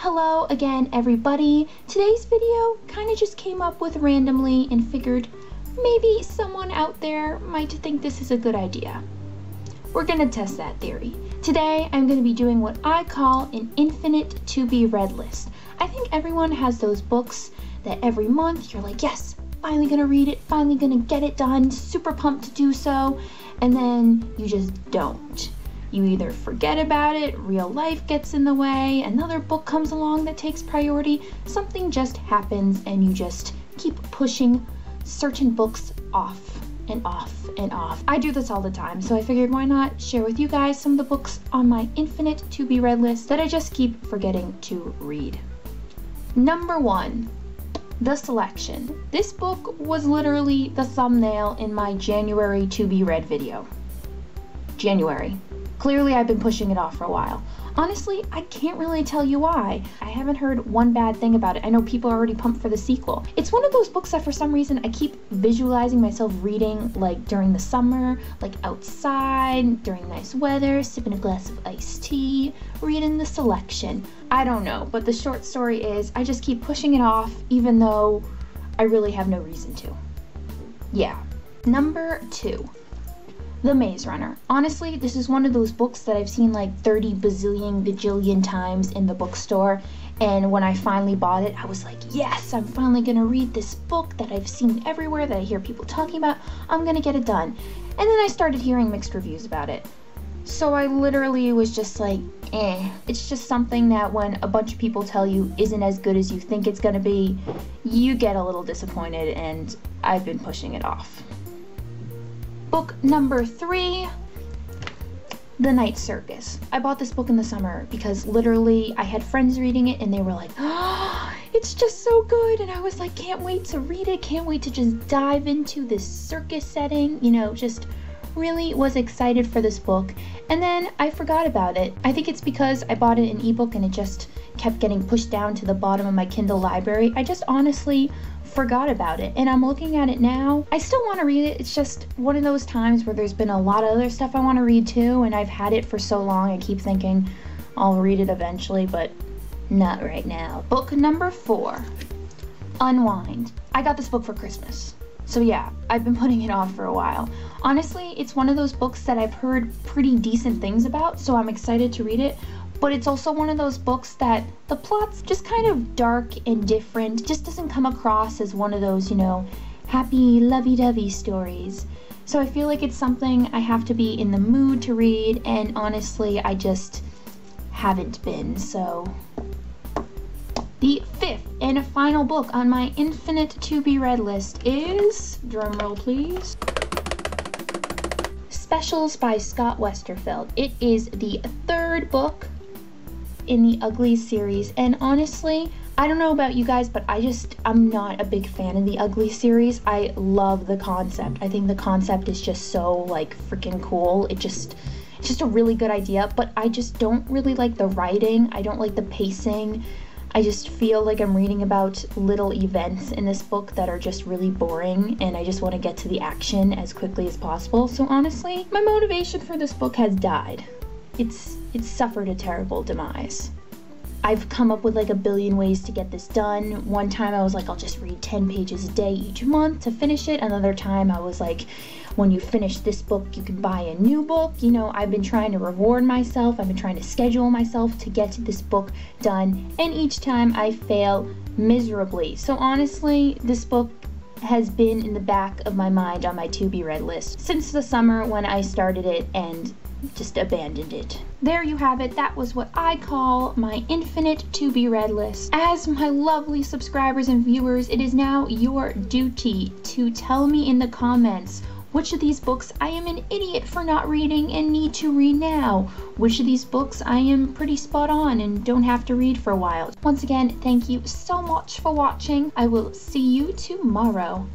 Hello again, everybody. Today's video kind of just came up with randomly and figured maybe someone out there might think this is a good idea. We're gonna test that theory. Today, I'm gonna be doing what I call an infinite to-be-read list. I think everyone has those books that every month you're like, yes, finally gonna read it, finally gonna get it done, super pumped to do so, and then you just don't. You either forget about it, real life gets in the way, another book comes along that takes priority, something just happens and you just keep pushing certain books off and off and off. I do this all the time, so I figured why not share with you guys some of the books on my infinite to-be-read list that I just keep forgetting to read. Number 1, The Selection. This book was literally the thumbnail in my January to-be-read video. January. Clearly, I've been pushing it off for a while. Honestly, I can't really tell you why. I haven't heard one bad thing about it. I know people are already pumped for the sequel. It's one of those books that for some reason I keep visualizing myself reading like during the summer, like outside, during nice weather, sipping a glass of iced tea, reading The Selection. I don't know, but the short story is I just keep pushing it off even though I really have no reason to. Yeah. Number 2. The Maze Runner. Honestly, this is one of those books that I've seen like 30 bazillion bajillion times in the bookstore, and when I finally bought it, I was like, yes, I'm finally gonna read this book that I've seen everywhere, that I hear people talking about. I'm gonna get it done. And then I started hearing mixed reviews about it. So I literally was just like, It's just something that when a bunch of people tell you isn't as good as you think it's gonna be, you get a little disappointed, and I've been pushing it off. Book number 3, The Night Circus. I bought this book in the summer because literally I had friends reading it and they were like, oh, it's just so good. And I was like, can't wait to read it, can't wait to just dive into this circus setting, you know, just really was excited for this book. And then I forgot about it. I think it's because I bought it in ebook and it just kept getting pushed down to the bottom of my Kindle library. I just honestly forgot about it, and I'm looking at it now. I still want to read it. It's just one of those times where there's been a lot of other stuff I want to read too, and I've had it for so long I keep thinking I'll read it eventually, but not right now. Book number 4, Unwind. I got this book for Christmas, so yeah, I've been putting it off for a while. Honestly, it's one of those books that I've heard pretty decent things about, so I'm excited to read it. But it's also one of those books that the plot's just kind of dark and different. It just doesn't come across as one of those, you know, happy, lovey-dovey stories. So I feel like it's something I have to be in the mood to read, and honestly, I just haven't been, so. The 5th and final book on my infinite to-be-read list is, drumroll please, Specials by Scott Westerfeld. It is the 3rd book in the Uglies series, and honestly, I don't know about you guys, but I'm not a big fan of the Uglies series. I love the concept. I think the concept is just so like freaking cool. It's just a really good idea, but I just don't really like the writing. I don't like the pacing. I just feel like I'm reading about little events in this book that are just really boring, and I just want to get to the action as quickly as possible. So honestly, my motivation for this book has died. It's suffered a terrible demise. I've come up with like a billion ways to get this done. One time I was like, I'll just read 10 pages a day each month to finish it. Another time I was like, when you finish this book, you can buy a new book. You know, I've been trying to reward myself. I've been trying to schedule myself to get this book done. And each time I fail miserably. So honestly, this book has been in the back of my mind on my to-be-read list since the summer when I started it and just abandoned it. There you have it. That was what I call my infinite to-be-read list. As my lovely subscribers and viewers, it is now your duty to tell me in the comments which of these books I am an idiot for not reading and need to read now. Which of these books I am pretty spot on and don't have to read for a while. Once again, thank you so much for watching. I will see you tomorrow.